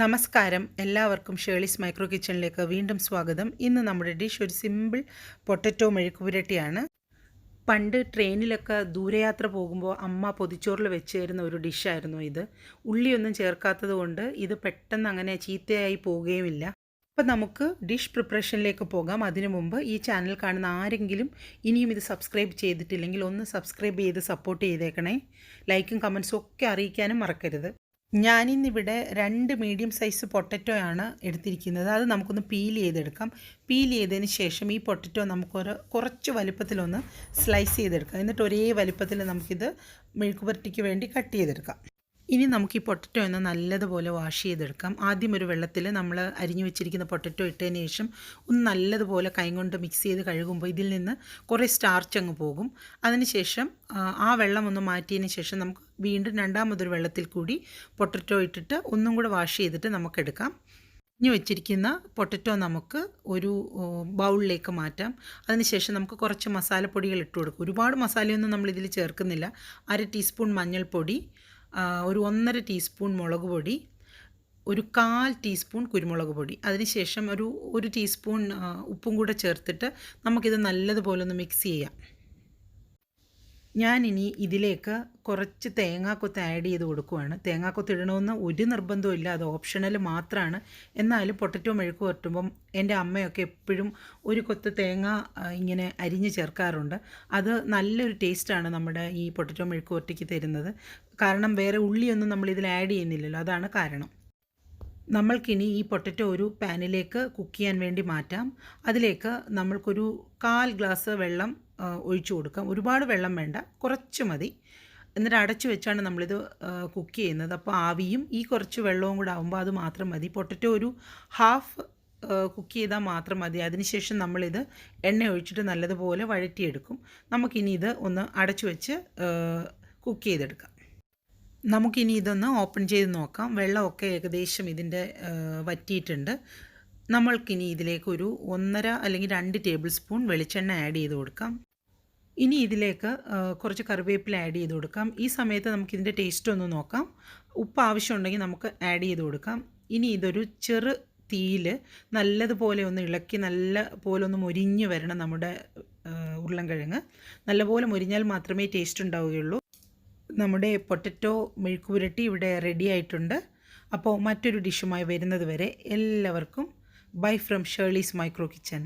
നമസ്കാരം എല്ലാവർക്കും ഷേളീസ് മൈക്രോ കിച്ചണിലേക്ക് വീണ്ടും സ്വാഗതം. ഇന്ന് നമ്മുടെ ഡിഷ് ഒരു സിമ്പിൾ പൊട്ടറ്റോ മെഴുക്കുപുരട്ടിയാണ്. പണ്ട് ട്രെയിനിലൊക്കെ ദൂരയാത്ര പോകുമ്പോൾ അമ്മ പൊതിച്ചോറിൽ വെച്ച് തരുന്ന ഒരു ഡിഷായിരുന്നു ഇത്. ഉള്ളിയൊന്നും ചേർക്കാത്തത് കൊണ്ട് ഇത് പെട്ടെന്ന് അങ്ങനെ ചീത്തയായി പോവുകയുമില്ല. അപ്പോൾ നമുക്ക് ഡിഷ് പ്രിപ്പറേഷനിലേക്ക് പോകാം. അതിനു മുമ്പ് ഈ ചാനൽ കാണുന്ന ആരെങ്കിലും ഇനിയും ഇത് സബ്സ്ക്രൈബ് ചെയ്തിട്ടില്ലെങ്കിൽ ഒന്ന് സബ്സ്ക്രൈബ് ചെയ്ത് സപ്പോർട്ട് ചെയ്തേക്കണേ. ലൈക്കും കമൻസും ഒക്കെ അറിയിക്കാനും മറക്കരുത്. ഞാനിന്നിവിടെ 2 മീഡിയം സൈസ് പൊട്ടറ്റോയാണ് എടുത്തിരിക്കുന്നത്. അത് നമുക്കൊന്ന് പീൽ ചെയ്തെടുക്കാം. പീൽ ചെയ്തതിന് ശേഷം ഈ പൊട്ടറ്റോ കുറച്ച് വലുപ്പത്തിലൊന്ന് സ്ലൈസ് ചെയ്തെടുക്കാം. എന്നിട്ട് ഒരേ വലുപ്പത്തിൽ നമുക്കിത് മെഴുക്കുപുരട്ടിക്ക് വേണ്ടി കട്ട് ചെയ്തെടുക്കാം. ഇനി നമുക്ക് ഈ പൊട്ടറ്റോ ഒന്ന് നല്ലതുപോലെ വാഷ് ചെയ്തെടുക്കാം. ആദ്യം ഒരു വെള്ളത്തിൽ നമ്മൾ അരിഞ്ഞു വെച്ചിരിക്കുന്ന പൊട്ടറ്റോ ഇട്ടതിന് ശേഷം ഒന്ന് നല്ലതുപോലെ കൈകൊണ്ട് മിക്സ് ചെയ്ത് കഴുകുമ്പോൾ ഇതിൽ നിന്ന് കുറേ സ്റ്റാർച്ച് അങ്ങ് പോകും. അതിനുശേഷം ആ വെള്ളം ഒന്ന് മാറ്റിയതിന് ശേഷം നമുക്ക് വീണ്ടും രണ്ടാമതൊരു വെള്ളത്തിൽ കൂടി പൊട്ടറ്റോ ഇട്ടിട്ട് ഒന്നും കൂടെ വാഷ് ചെയ്തിട്ട് നമുക്കെടുക്കാം. ഇനി വെച്ചിരിക്കുന്ന പൊട്ടറ്റോ നമുക്ക് ഒരു ബൗളിലേക്ക് മാറ്റാം. അതിനുശേഷം നമുക്ക് കുറച്ച് മസാലപ്പൊടികൾ ഇട്ട് കൊടുക്കും. ഒരുപാട് മസാലയൊന്നും നമ്മളിതിൽ ചേർക്കുന്നില്ല. 1/2 ടീസ്പൂൺ മഞ്ഞൾപ്പൊടി, ഒരു 1.5 ടീസ്പൂൺ മുളക് പൊടി, ഒരു 1/4 ടീസ്പൂൺ കുരുമുളക് പൊടി, അതിനുശേഷം ഒരു ടീസ്പൂൺ ഉപ്പും കൂടെ ചേർത്തിട്ട് നമുക്കിത് നല്ലതുപോലെ ഒന്ന് മിക്സ് ചെയ്യാം. ഞാനിനി ഇതിലേക്ക് കുറച്ച് തേങ്ങാക്കൊത്ത് ആഡ് ചെയ്ത് കൊടുക്കുവാണ്. തേങ്ങാക്കൊത്ത് ഇടണമെന്ന് ഒരു നിർബന്ധമില്ല, അത് ഓപ്ഷണൽ മാത്രമാണ്. എന്നാലും പൊട്ടറ്റോ മെഴുക്ക് പുരട്ടുമ്പം എൻ്റെ അമ്മയൊക്കെ എപ്പോഴും ഒരു കൊത്ത് തേങ്ങ ഇങ്ങനെ അരിഞ്ഞ് ചേർക്കാറുണ്ട്. അത് നല്ലൊരു ടേസ്റ്റാണ് നമ്മുടെ ഈ പൊട്ടറ്റോ മെഴുക്ക് പുരട്ടിക്ക് തരുന്നത്. കാരണം വേറെ ഉള്ളിയൊന്നും നമ്മളിതിൽ ആഡ് ചെയ്യുന്നില്ലല്ലോ, അതാണ് കാരണം. നമ്മൾക്കിനി ഈ പൊട്ടറ്റോ ഒരു പാനിലേക്ക് കുക്ക് ചെയ്യാൻ വേണ്ടി മാറ്റാം. അതിലേക്ക് നമ്മൾക്കൊരു 1/4 ഗ്ലാസ് വെള്ളം ഒഴിച്ചു കൊടുക്കാം. ഒരുപാട് വെള്ളം വേണ്ട, കുറച്ച് മതി. എന്നിട്ട് അടച്ചു വെച്ചാണ് നമ്മളിത് കുക്ക് ചെയ്യുന്നത്. അപ്പോൾ ആവിയും ഈ കുറച്ച് വെള്ളവും കൂടെ ആകുമ്പോൾ അത് മാത്രം മതി. പൊട്ടറ്റോ ഒരു ഹാഫ് കുക്ക് ചെയ്താൽ മാത്രം മതി. അതിനുശേഷം നമ്മളിത് എണ്ണ ഒഴിച്ചിട്ട് നല്ലതുപോലെ വഴറ്റിയെടുക്കും. നമുക്കിനി ഇത് ഒന്ന് അടച്ചു വെച്ച് കുക്ക് ചെയ്തെടുക്കാം. നമുക്കിനി ഇതൊന്ന് ഓപ്പൺ ചെയ്ത് നോക്കാം. വെള്ളമൊക്കെ ഏകദേശം ഇതിൻ്റെ വറ്റിയിട്ടുണ്ട്. നമ്മൾക്കിനി ഇതിലേക്ക് ഒരു 1.5 അല്ലെങ്കിൽ 2 ടേബിൾ സ്പൂൺ വെളിച്ചെണ്ണ ആഡ് ചെയ്ത് കൊടുക്കാം. ഇനി ഇതിലേക്ക് കുറച്ച് കറിവേപ്പില ആഡ് ചെയ്ത് കൊടുക്കാം. ഈ സമയത്ത് നമുക്കിതിൻ്റെ ടേസ്റ്റ് ഒന്ന് നോക്കാം. ഉപ്പ് ആവശ്യമുണ്ടെങ്കിൽ നമുക്ക് ആഡ് ചെയ്ത് കൊടുക്കാം. ഇനി ഇതൊരു ചെറു തീയിൽ നല്ലതുപോലെ ഒന്ന് ഇളക്കി നല്ല പോലെ ഒന്ന് മൊരിഞ്ഞ് വരണം. നമ്മുടെ ഉരുളൻകിഴങ്ങ് നല്ലപോലെ മൊരിഞ്ഞാൽ മാത്രമേ ടേസ്റ്റ് ഉണ്ടാവുകയുള്ളൂ. നമ്മുടെ പൊട്ടറ്റോ മെഴുക്കുപുരട്ടി ഇവിടെ റെഡി ആയിട്ടുണ്ട്. അപ്പോൾ മറ്റൊരു ഡിഷുമായി വരുന്നത് വരെ എല്ലാവർക്കും bye from Shelly's micro kitchen.